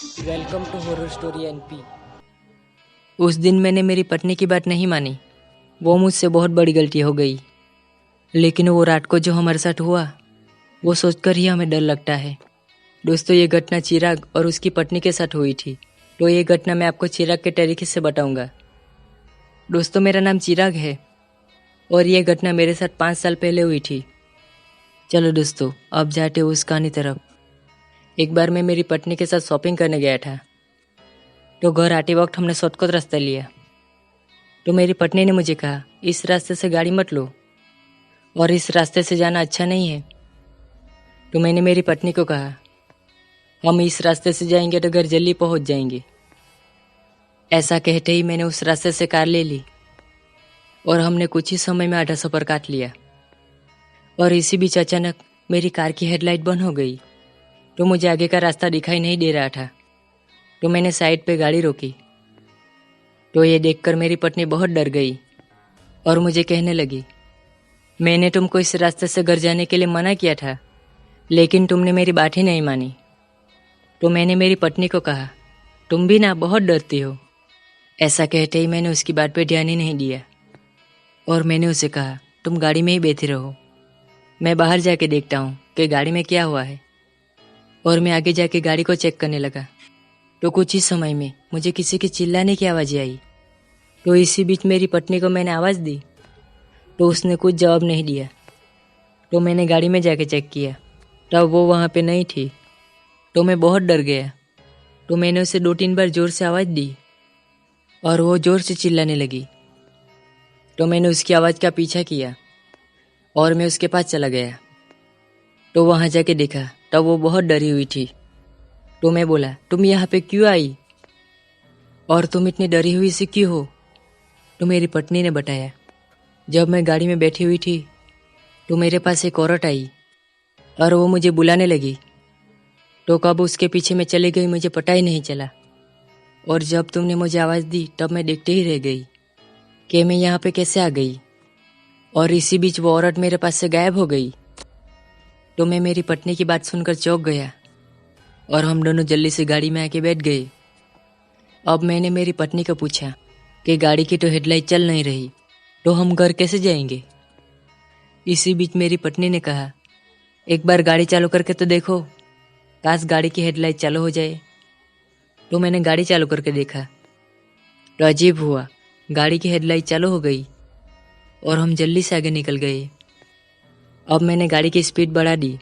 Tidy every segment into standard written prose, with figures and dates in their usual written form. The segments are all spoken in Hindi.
Welcome to horror story NP. उस दिन मैंने मेरी पत्नी की बात नहीं मानी। वो मुझसे बहुत बड़ी गलती हो गई। लेकिन वो रात को जो हमारे साथ हुआ, वो सोचकर ही हमें डर लगता है। दोस्तों, ये घटना चिराग और उसकी पत्नी के साथ हुई थी। तो ये घटना मैं आपको चिराग के तरीके से बताऊंगा। दोस्तों, मेरा नाम चिराग है और ये घटना मेरे साथ 5 साल पहले हुई थी। चलो दोस्तों, अब जाते उस कहानी तरफ। एक बार मैं मेरी पत्नी के साथ शॉपिंग करने गया था। तो घर आते वक्त हमने शॉर्टकट रास्ता लिया। तो मेरी पत्नी ने मुझे कहा, इस रास्ते से गाड़ी मत लो और इस रास्ते से जाना अच्छा नहीं है। तो मैंने मेरी पत्नी को कहा, हम इस रास्ते से जाएंगे तो घर जल्दी पहुंच जाएंगे। ऐसा कहते ही मैंने उस रास्ते से कार ले ली और हमने कुछ ही समय में आधा सफर काट लिया। और इसी बीच अचानक मेरी कार की हेडलाइट बंद हो गई। तो मुझे आगे का रास्ता दिखाई नहीं दे रहा था। तो मैंने साइड पे गाड़ी रोकी। तो ये देखकर मेरी पत्नी बहुत डर गई और मुझे कहने लगी, मैंने तुमको इस रास्ते से घर जाने के लिए मना किया था, लेकिन तुमने मेरी बात ही नहीं मानी। तो मैंने मेरी पत्नी को कहा, तुम भी ना बहुत डरती हो। ऐसा कहते ही मैंने उसकी बात पे ध्यान ही नहीं दिया और मैंने उसे कहा, तुम गाड़ी में ही बैठी रहो, मैं बाहर जाके देखता हूँ कि गाड़ी में क्या हुआ है। और मैं आगे जाके गाड़ी को चेक करने लगा। तो कुछ ही समय में मुझे किसी के चिल्लाने की आवाज़ आई। तो इसी बीच मेरी पत्नी को मैंने आवाज़ दी। तो उसने कुछ जवाब नहीं दिया। तो मैंने गाड़ी में जाके चेक किया, तब वो वहाँ पे नहीं थी। तो मैं बहुत डर गया। तो मैंने उसे 2-3 बार ज़ोर से आवाज़ दी और वो ज़ोर से चिल्लाने लगी। तो मैंने उसकी आवाज़ का पीछा किया और मैं उसके पास चला गया। तो वहाँ जाके देखा, तब वो बहुत डरी हुई थी। तो मैं बोला, तुम यहाँ पे क्यों आई और तुम इतनी डरी हुई से क्यों हो? तो मेरी पत्नी ने बताया, जब मैं गाड़ी में बैठी हुई थी तो मेरे पास एक औरत आई और वो मुझे बुलाने लगी। तो कब उसके पीछे मैं चली गई मुझे पता ही नहीं चला। और जब तुमने मुझे आवाज़ दी तब मैं देखते ही रह गई कि मैं यहाँ पे कैसे आ गई। और इसी बीच वो औरत मेरे पास से गायब हो गई। तो मैं मेरी पत्नी की बात सुनकर चौंक गया और हम दोनों जल्दी से गाड़ी में आके बैठ गए। अब मैंने मेरी पत्नी को पूछा कि गाड़ी की तो हेडलाइट चल नहीं रही, तो हम घर कैसे जाएंगे? इसी बीच मेरी पत्नी ने कहा, एक बार गाड़ी चालू करके तो देखो, काश गाड़ी की हेडलाइट चालू हो जाए। तो मैंने गाड़ी चालू करके देखा। तो अजीब हुआ, गाड़ी की हेडलाइट चालू हो गई और हम जल्दी से आगे निकल गए। अब मैंने गाड़ी की स्पीड बढ़ा दी।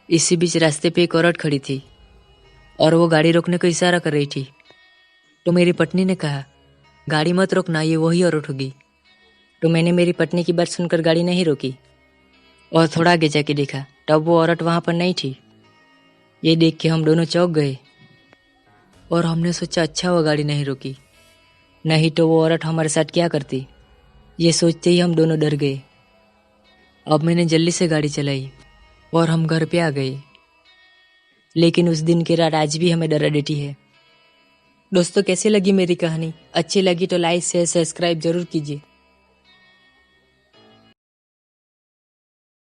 इसी बीच रास्ते पे एक औरत खड़ी थी और वो गाड़ी रोकने को इशारा कर रही थी। तो मेरी पत्नी ने कहा, गाड़ी मत रोकना, ये वही औरत होगी। तो मैंने मेरी पत्नी की बात सुनकर गाड़ी नहीं रोकी और थोड़ा आगे जाके देखा, तब वो औरत वहाँ पर नहीं थी। ये देख के हम दोनों चौंक गए और हमने सोचा अच्छा हुआ गाड़ी नहीं रोकी, नहीं तो वो औरत हमारे साथ क्या करती। ये सोचते ही हम दोनों डर गए। अब मैंने जल्दी से गाड़ी चलाई और हम घर पे आ गए। लेकिन उस दिन की रात आज भी हमें डरा देती है। दोस्तों, कैसी लगी मेरी कहानी? अच्छी लगी तो लाइक शेयर सब्सक्राइब जरूर कीजिए।